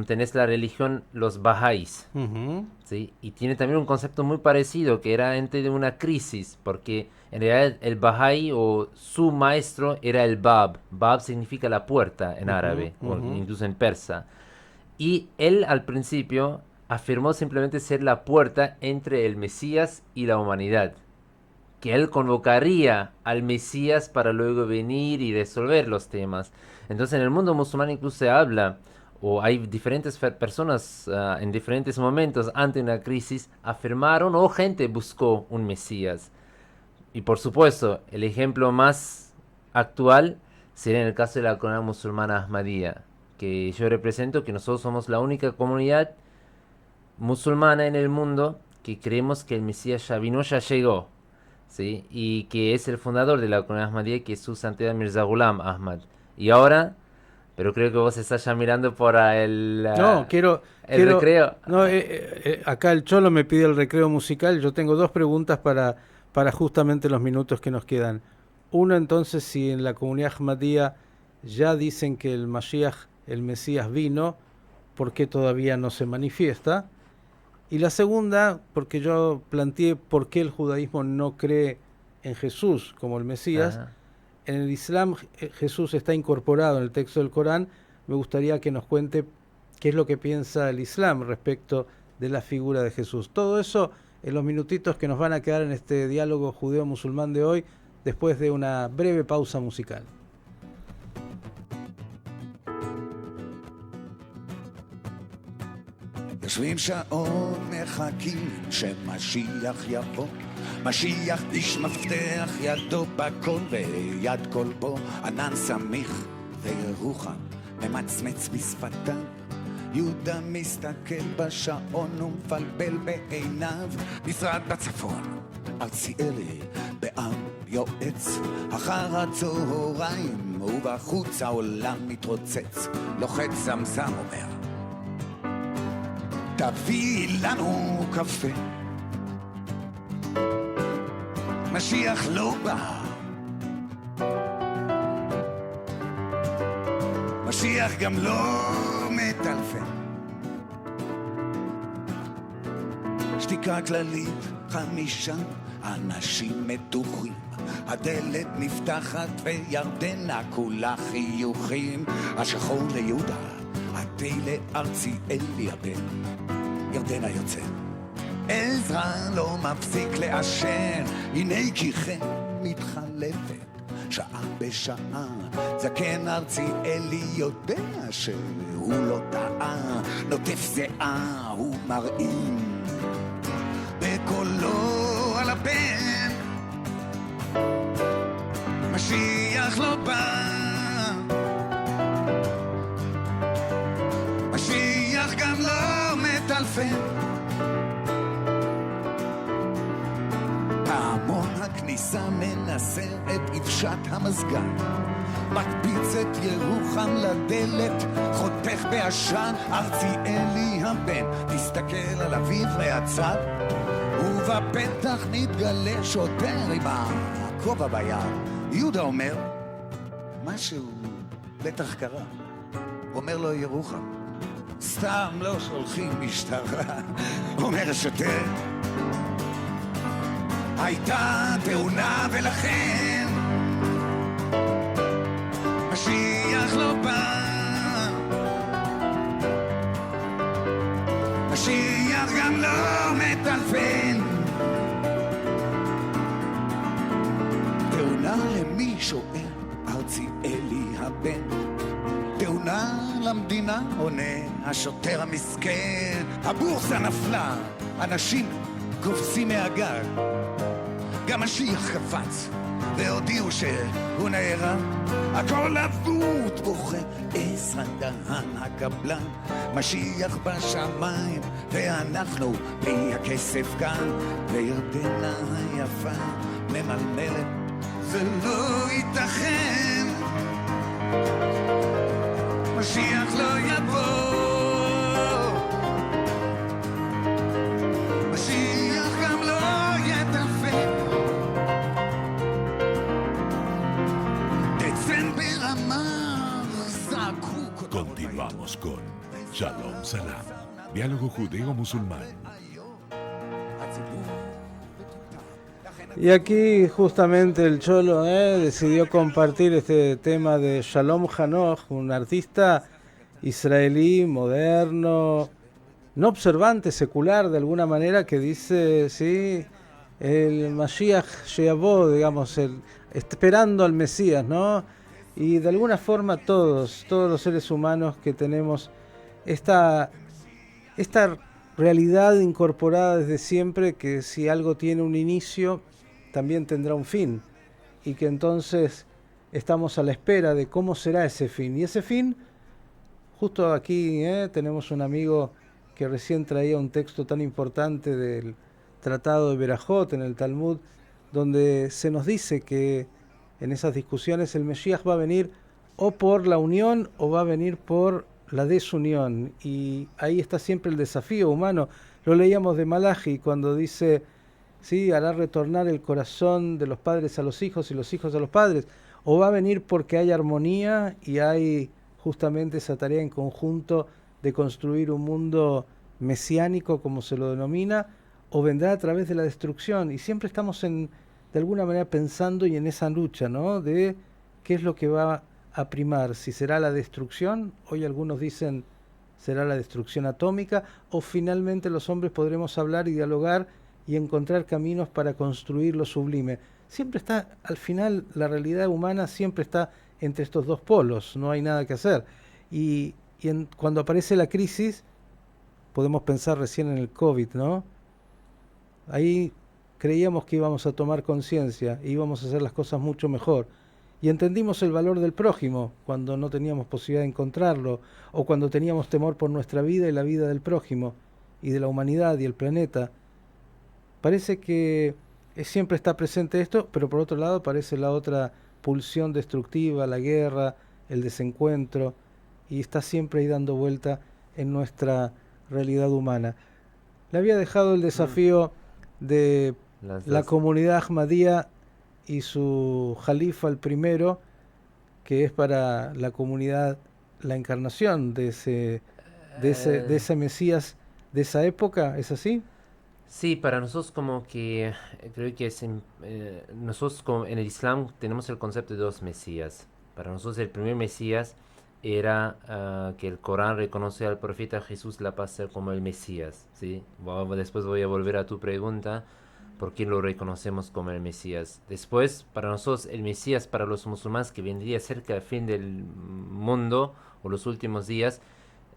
tenés la religión, los Bahá'ís, Ujú. ¿sí? Y tiene también un concepto muy parecido, que era antes de una crisis, porque en realidad el Bahá'í o su maestro era el Bab. Bab significa la puerta en árabe, o ujú. incluso en persa. Y él al principio afirmó simplemente ser la puerta entre el Mesías y la humanidad. Que él convocaría al Mesías para luego venir y resolver los temas. Entonces en el mundo musulmán incluso se habla, o hay diferentes personas en diferentes momentos ante una crisis afirmaron o gente buscó un Mesías. Y por supuesto, el ejemplo más actual sería en el caso de la comunidad musulmana Ahmadiyya, que yo represento, que nosotros somos la única comunidad musulmana en el mundo que creemos que el Mesías ya vino, ya llegó, ¿sí? Y que es el fundador de la comunidad Ahmadiyya, que es su santidad Mirza Ghulam Ahmad. Y ahora, pero creo que vos estás ya mirando por No, quiero... recreo. No, acá el Cholo me pide el recreo musical. Yo tengo dos preguntas para justamente los minutos que nos quedan. Uno, entonces, si en la comunidad Ahmadiyya ya dicen que el Mashiach, el Mesías, vino, ¿por qué todavía no se manifiesta? Y la segunda, porque yo planteé por qué el judaísmo no cree en Jesús como el Mesías. Ajá. En el Islam Jesús está incorporado en el texto del Corán. Me gustaría que nos cuente qué es lo que piensa el Islam respecto de la figura de Jesús. Todo eso en los minutitos que nos van a quedar en este diálogo judeo-musulmán de hoy, después de una breve pausa musical. יושבים שעות מחכים שמשיח יבוא, משיח איש מפתח ידו בכל ויד כל בו, ענן סמיך וירוחם ממצמץ בשפתיו, יהודה מסתכל בשעון ומפלבל בעיניו, משרד בצפון ארציאלי בעם יועץ, אחר הצהריים ובחוץ העולם מתרוצץ, לוחץ זמזם אומר תביא לנו קפה, משיח לא בא, משיח גם לא מטלפן, שתיקה כללית, 5 אנשים מתוחים, הדלת נפתחת וירדנה כולה חיוכים, השחור ליהודה, התה לארציאלי הבן, ירדנה יוצא, עזרא לא מפסיק לאשר, הנה כי כן מתחלפת שעה בשעה, זקן ארציאלי יודע שהוא לא טעה, נוטף זיעה הוא מראים בקולו על הבן, משיח לא בא, משיח גם לא מטלפן, פעמון הכניסה מנסה את אפשת המסגן, מקפיץ את ירוחם לדלת, חותך בעשן, ארציאלי הבן תסתכל על אביו מהצד, ובפתח נתגלה שוטר עם הכובע ביד, יהודה אומר משהו בטח קרה, אומר לו ירוחם סתם לא שולחים משטרה, אומר השוטר הייתה תאונה ולכן משיח לא בא, משיח גם לא מטלפן, תאונה למי שואל ארציאלי הבן, תאונה למדינה עונה השוטר המסכן, הבורסה נפלה, אנשים קופצים מהגג, גם משיח קפץ והודיעו שהוא נהרג, הכל אבוד בוכה, עזרא דהן הקבלן, משיח בשמיים ואנחנו בלי הכסף כאן, וירדנה היפה ממלמלת זה לא ייתכן, משיח לא יבוא, משיח גם לא יטלפן, דצמבר אמר זעקו Continuamos con Shalom Salam. Diálogo judeo-musulmán. Y aquí justamente el Cholo decidió compartir este tema de Shalom Hanoch, un artista israelí, moderno, no observante, secular de alguna manera, que dice, sí, el Mashiach Sheavó, digamos, esperando al Mesías, ¿no? Y de alguna forma todos los seres humanos que tenemos esta realidad incorporada desde siempre, que si algo tiene un inicio, también tendrá un fin, y que entonces estamos a la espera de cómo será ese fin. Y ese fin, justo aquí tenemos un amigo que recién traía un texto tan importante del Tratado de Berajot en el Talmud, donde se nos dice que en esas discusiones el Mesías va a venir o por la unión o va a venir por la desunión, y ahí está siempre el desafío humano. Lo leíamos de Malachi cuando dice, sí, hará retornar el corazón de los padres a los hijos y los hijos a los padres, o va a venir porque hay armonía y hay justamente esa tarea en conjunto de construir un mundo mesiánico, como se lo denomina, o vendrá a través de la destrucción. Y siempre estamos de alguna manera pensando y en esa lucha, ¿no?, de qué es lo que va a primar, si será la destrucción, hoy algunos dicen será la destrucción atómica, o finalmente los hombres podremos hablar y dialogar y encontrar caminos para construir lo sublime. Siempre está, al final, la realidad humana siempre está entre estos dos polos, no hay nada que hacer. Y cuando aparece la crisis, podemos pensar recién en el COVID, ¿no? Ahí creíamos que íbamos a tomar conciencia, íbamos a hacer las cosas mucho mejor. Y entendimos el valor del prójimo cuando no teníamos posibilidad de encontrarlo, o cuando teníamos temor por nuestra vida y la vida del prójimo, y de la humanidad y el planeta. Parece que siempre está presente esto, pero por otro lado aparece la otra pulsión destructiva, la guerra, el desencuentro, y está siempre ahí dando vuelta en nuestra realidad humana. Le había dejado el desafío de la comunidad Ahmadía y su jalifa, el primero, que es para la comunidad la encarnación de ese Mesías de esa época, ¿es así? Sí, para nosotros como que creo que nosotros como en el Islam tenemos el concepto de dos Mesías. Para nosotros el primer Mesías era que el Corán reconoce al profeta Jesús la paz como el Mesías, ¿sí? Después voy a volver a tu pregunta, ¿por qué lo reconocemos como el Mesías? Después, para nosotros el Mesías, para los musulmanes, que vendría cerca del fin del mundo o los últimos días,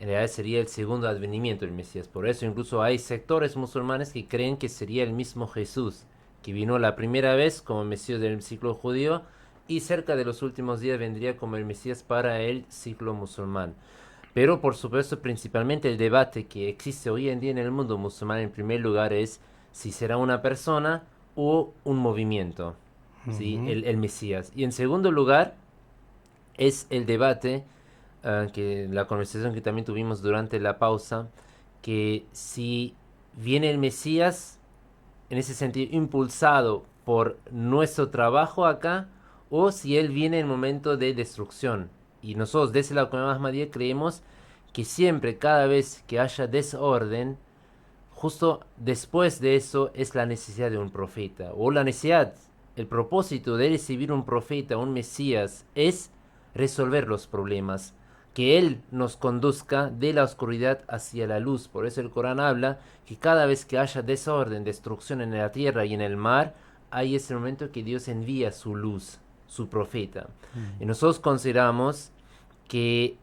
en realidad sería el segundo advenimiento del Mesías. Por eso incluso hay sectores musulmanes que creen que sería el mismo Jesús, que vino la primera vez como Mesías del ciclo judío, y cerca de los últimos días vendría como el Mesías para el ciclo musulmán. Pero por supuesto, principalmente el debate que existe hoy en día en el mundo musulmán, en primer lugar, es si será una persona o un movimiento, ¿sí? El Mesías. Y en segundo lugar es el debate, que la conversación que también tuvimos durante la pausa, que si viene el Mesías en ese sentido impulsado por nuestro trabajo acá, o si él viene en momento de destrucción. Y nosotros desde la comunidad Ahmadía creemos que siempre, cada vez que haya desorden, justo después de eso es la necesidad de un profeta, o la necesidad, el propósito de recibir un profeta, un Mesías, es resolver los problemas, que él nos conduzca de la oscuridad hacia la luz. Por eso el Corán habla que cada vez que haya desorden, destrucción en la tierra y en el mar, hay ese momento que Dios envía su luz, su profeta. Y nosotros consideramos que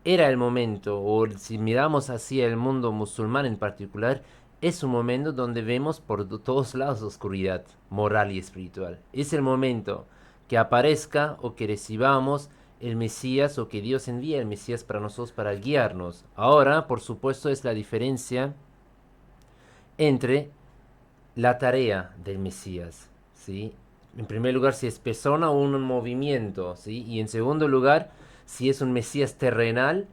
era el momento, o si miramos hacia el mundo musulmán en particular, es un momento donde vemos por todos lados oscuridad moral y espiritual. Es el momento que aparezca o que recibamos el Mesías, o que Dios envía el Mesías para nosotros, para guiarnos. Ahora, por supuesto, es la diferencia entre la tarea del Mesías, ¿sí? En primer lugar, si es persona o un movimiento, ¿sí? Y en segundo lugar, si es un Mesías terrenal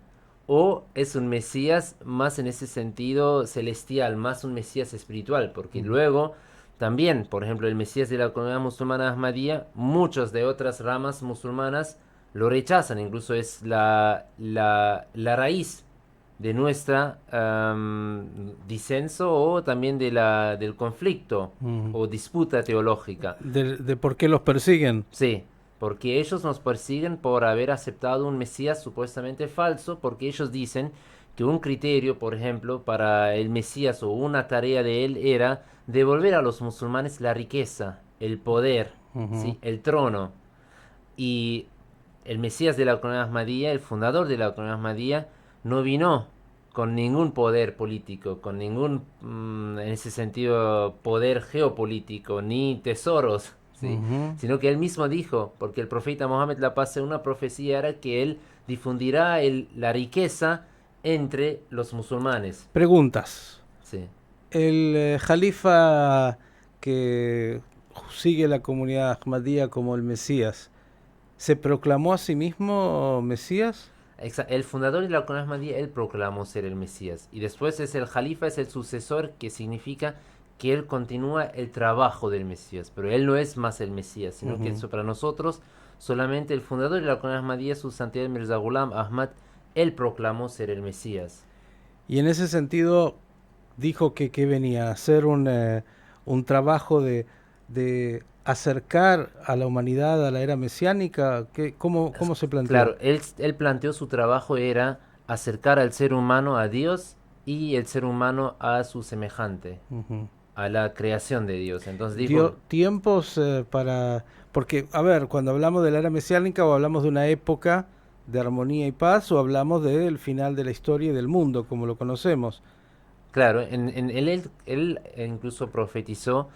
o es un Mesías más en ese sentido celestial, más un Mesías espiritual, porque luego también, por ejemplo, el Mesías de la comunidad musulmana Ahmadía, muchas de otras ramas musulmanas lo rechazan, incluso es la raíz de nuestra disenso o también del conflicto o disputa teológica. De por qué los persiguen. Sí, porque ellos nos persiguen por haber aceptado un Mesías supuestamente falso, porque ellos dicen que un criterio, por ejemplo, para el Mesías o una tarea de él era devolver a los musulmanes la riqueza, el poder, ¿sí? El trono. Y el Mesías de la comunidad Ahmadía, el fundador de la comunidad Ahmadía, no vino con ningún poder político, con ningún, en ese sentido, poder geopolítico, ni tesoros, ¿sí? Sino que él mismo dijo, porque el profeta Mohammed, la paz sea una profecía, era que él difundirá la riqueza entre los musulmanes. Preguntas. Sí. El Jalifa que sigue la comunidad Ahmadía como el Mesías, ¿se proclamó a sí mismo Mesías? El fundador de la comunidad Ahmadía, él proclamó ser el Mesías. Y después es el Jalifa, es el sucesor, que significa que él continúa el trabajo del Mesías. Pero él no es más el Mesías, sino que eso para nosotros, solamente el fundador de la comunidad Ahmadía, su santidad Mirza Ghulam Ahmad, él proclamó ser el Mesías. Y en ese sentido dijo que venía a hacer un trabajo de acercar a la humanidad a la era mesiánica. ¿Cómo se planteó? Claro, él planteó su trabajo era acercar al ser humano a Dios y el ser humano a su semejante, a la creación de Dios. Entonces dijo... Dio tiempos para... Porque, a ver, cuando hablamos de la era mesiánica, o hablamos de una época de armonía y paz, o hablamos del final de la historia y del mundo, como lo conocemos. Claro, él incluso profetizó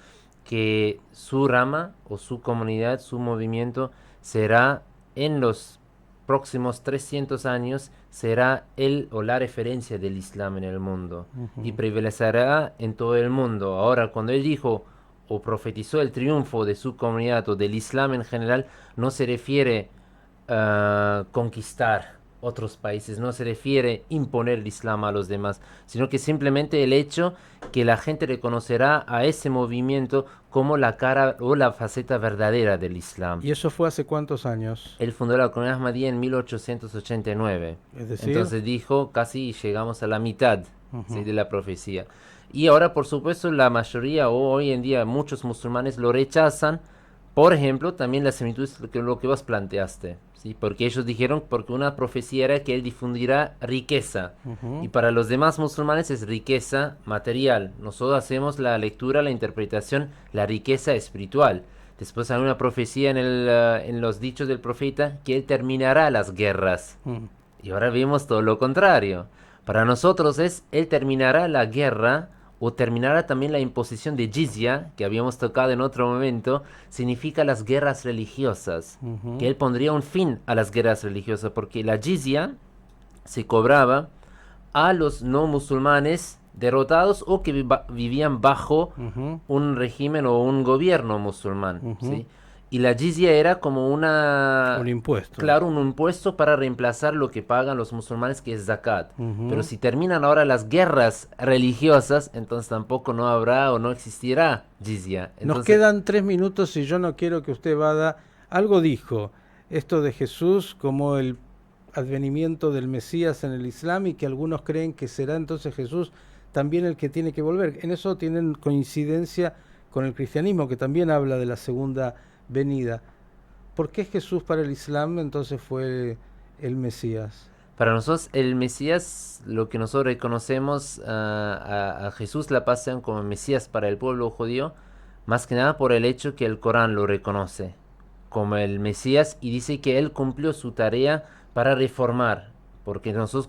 que su rama o su comunidad, su movimiento será en los próximos 300 años, será él o la referencia del Islam en el mundo y prevalecerá en todo el mundo. Ahora, cuando él dijo o profetizó el triunfo de su comunidad o del Islam en general, no se refiere a conquistar otros países, no se refiere imponer el Islam a los demás, sino que simplemente el hecho que la gente reconocerá a ese movimiento como la cara o la faceta verdadera del Islam. ¿Y eso fue hace cuántos años? Él fundó la comunidad Ahmadía en 1889. Es decir, entonces dijo, casi llegamos a la mitad, ¿sí?, de la profecía. Y ahora, por supuesto, la mayoría o hoy en día muchos musulmanes lo rechazan. Por ejemplo, también la similitud es lo que vos planteaste, ¿sí? Porque ellos dijeron, porque una profecía era que él difundirá riqueza, y para los demás musulmanes es riqueza material. Nosotros hacemos la lectura, la interpretación, la riqueza espiritual. Después hay una profecía en los dichos del profeta que él terminará las guerras. Y ahora vemos todo lo contrario. Para nosotros él terminará la guerra, o terminará también la imposición de jizya, que habíamos tocado en otro momento, significa las guerras religiosas, que él pondría un fin a las guerras religiosas, porque la jizya se cobraba a los no musulmanes derrotados o que vivían bajo un régimen o un gobierno musulmán, ¿sí? Y la jizya era como un impuesto. Claro, un impuesto para reemplazar lo que pagan los musulmanes, que es zakat. Pero si terminan ahora las guerras religiosas, entonces tampoco no habrá o no existirá jizya. Entonces, nos quedan 3 minutos y yo no quiero que usted vada. Algo dijo, esto de Jesús como el advenimiento del Mesías en el Islam, y que algunos creen que será entonces Jesús también el que tiene que volver. En eso tienen coincidencia con el cristianismo, que también habla de la segunda venida. ¿Por qué Jesús para el Islam entonces fue el Mesías? Para nosotros el Mesías, lo que nosotros reconocemos a Jesús, la paz sea, como Mesías para el pueblo judío, más que nada por el hecho que el Corán lo reconoce como el Mesías y dice que él cumplió su tarea para reformar, porque nosotros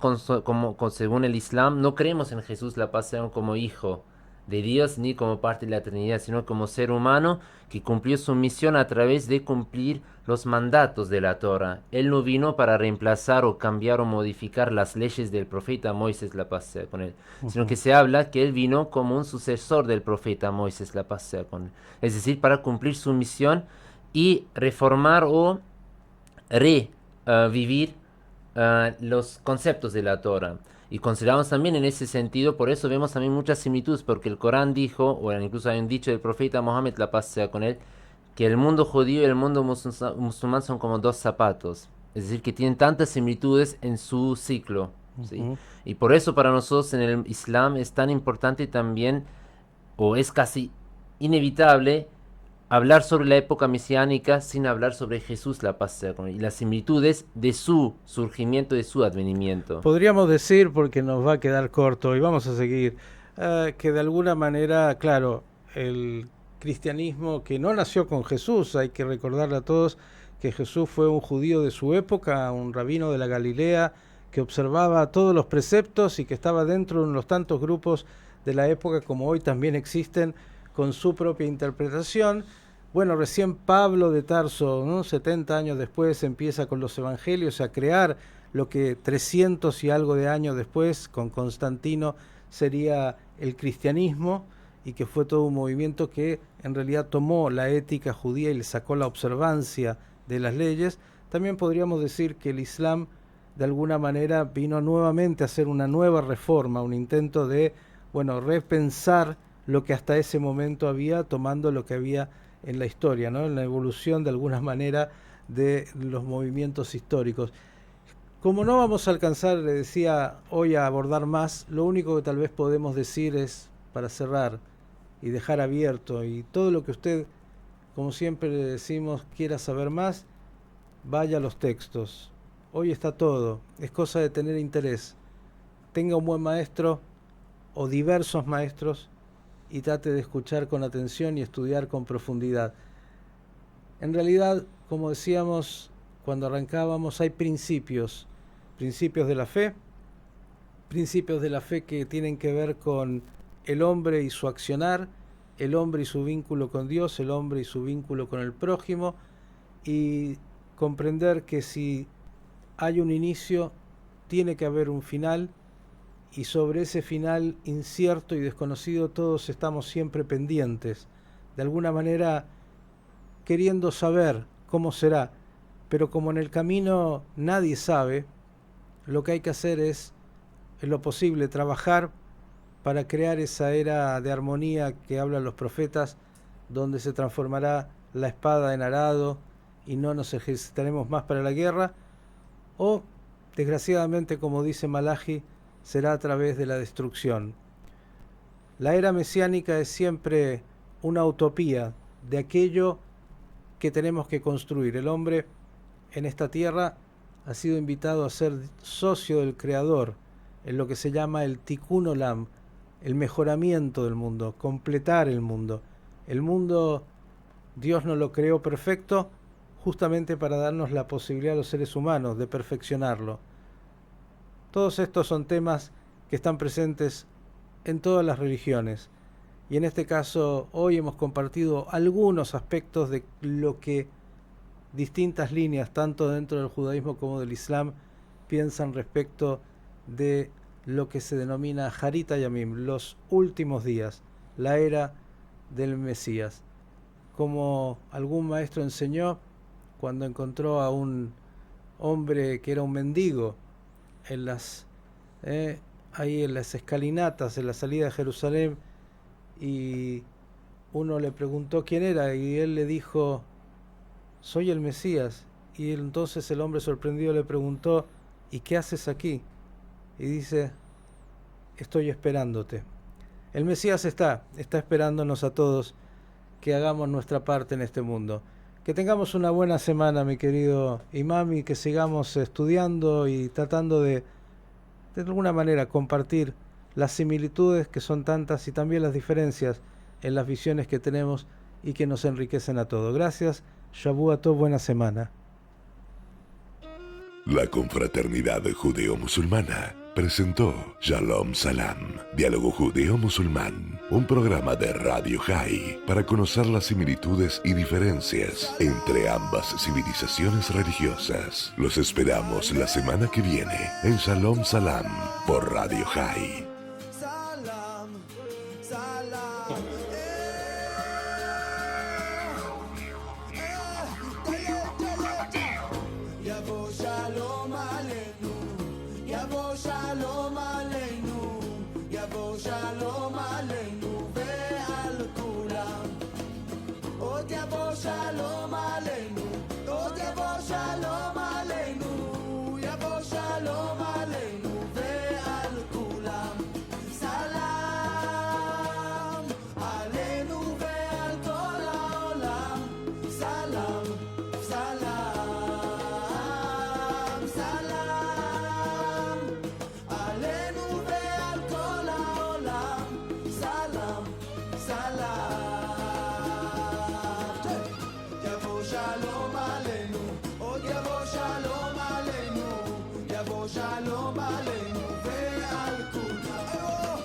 según el Islam no creemos en Jesús, la paz sea, como hijo de Dios ni como parte de la Trinidad, sino como ser humano que cumplió su misión a través de cumplir los mandatos de la Torah. Él no vino para reemplazar o cambiar o modificar las leyes del profeta Moisés, la paz sea con él, sino que se habla que él vino como un sucesor del profeta Moisés, la paz sea con él. Es decir, para cumplir su misión y reformar o revivir los conceptos de la Torah. Y consideramos también en ese sentido, por eso vemos también muchas similitudes, porque el Corán dijo, o incluso hay un dicho del profeta Mohammed, la paz sea con él, que el mundo judío y el mundo musulmán son como 2 zapatos. Es decir, que tienen tantas similitudes en su ciclo, ¿sí? Ujú. Y por eso para nosotros en el Islam es tan importante también, o es casi inevitable, hablar sobre la época mesiánica sin hablar sobre Jesús, la paz sea con él, y las similitudes de su surgimiento, de su advenimiento. Podríamos decir, porque nos va a quedar corto y vamos a seguir, que de alguna manera, claro, el cristianismo que no nació con Jesús, hay que recordarle a todos que Jesús fue un judío de su época, un rabino de la Galilea, que observaba todos los preceptos y que estaba dentro de los tantos grupos de la época como hoy también existen, con su propia interpretación. Bueno, recién Pablo de Tarso, ¿no? 70 años después, empieza con los evangelios a crear lo que 300 y algo de años después, con Constantino, sería el cristianismo, y que fue todo un movimiento que en realidad tomó la ética judía y le sacó la observancia de las leyes. También podríamos decir que el Islam de alguna manera vino nuevamente a hacer una nueva reforma, un intento de, bueno, repensar lo que hasta ese momento había, tomando lo que había en la historia, ¿no? En la evolución de alguna manera de los movimientos históricos. Como no vamos a alcanzar, le decía, hoy a abordar más, lo único que tal vez podemos decir es, para cerrar y dejar abierto, y todo lo que usted, como siempre le decimos, quiera saber más, vaya a los textos. Hoy está todo, es cosa de tener interés. Tenga un buen maestro o diversos maestros y trate de escuchar con atención y estudiar con profundidad. En realidad, como decíamos cuando arrancábamos, hay principios de la fe, que tienen que ver con el hombre y su accionar, el hombre y su vínculo con Dios, el hombre y su vínculo con el prójimo, y comprender que si hay un inicio, tiene que haber un final, y sobre ese final incierto y desconocido todos estamos siempre pendientes, de alguna manera queriendo saber cómo será, pero como en el camino nadie sabe, lo que hay que hacer es, en lo posible, trabajar para crear esa era de armonía que hablan los profetas, donde se transformará la espada en arado y no nos ejercitaremos más para la guerra, o, desgraciadamente, como dice Malachi, será a través de la destrucción. La era mesiánica es siempre una utopía de aquello que tenemos que construir. El hombre en esta tierra ha sido invitado a ser socio del Creador en lo que se llama el Tikkun Olam, el mejoramiento del mundo, completar el mundo. El mundo, Dios no lo creó perfecto justamente para darnos la posibilidad a los seres humanos de perfeccionarlo. Todos estos son temas que están presentes en todas las religiones. Y en este caso, hoy hemos compartido algunos aspectos de lo que distintas líneas, tanto dentro del judaísmo como del islam, piensan respecto de lo que se denomina Harit Hayamim, los últimos días, la era del Mesías. Como algún maestro enseñó cuando encontró a un hombre que era un mendigo en ahí en las escalinatas, en la salida de Jerusalén, y uno le preguntó quién era, y él le dijo: soy el Mesías. Y entonces el hombre sorprendido le preguntó: ¿y qué haces aquí? Y dice: estoy esperándote. El Mesías está esperándonos a todos que hagamos nuestra parte en este mundo. Que tengamos una buena semana, mi querido imam, y que sigamos estudiando y tratando de alguna manera compartir las similitudes, que son tantas, y también las diferencias en las visiones que tenemos y que nos enriquecen a todos. Gracias, Shavua Tov, buena semana. La confraternidad judeo-musulmana presentó Shalom Salam, diálogo judeo-musulmán, un programa de Radio High para conocer las similitudes y diferencias entre ambas civilizaciones religiosas. Los esperamos la semana que viene en Shalom Salam por Radio High. Salam, salam. Yavo shalom aleinu, yavo shalom aleinu, yavo shalom aleinu ve'al kulam. Od yavo shalom aleinu, od yavo shalom aleinu, yavo shalom aleinu ve'al שלום עלינו ועל כולם.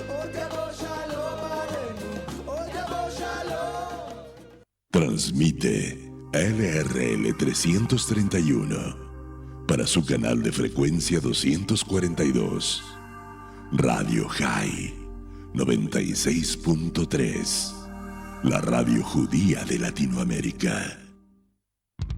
עוד יבוא שלום עלינו, עוד יבוא שלום. Transmite LRL 331 para su canal de frecuencia 242. Radio High 96.3, la radio judía de Latinoamérica.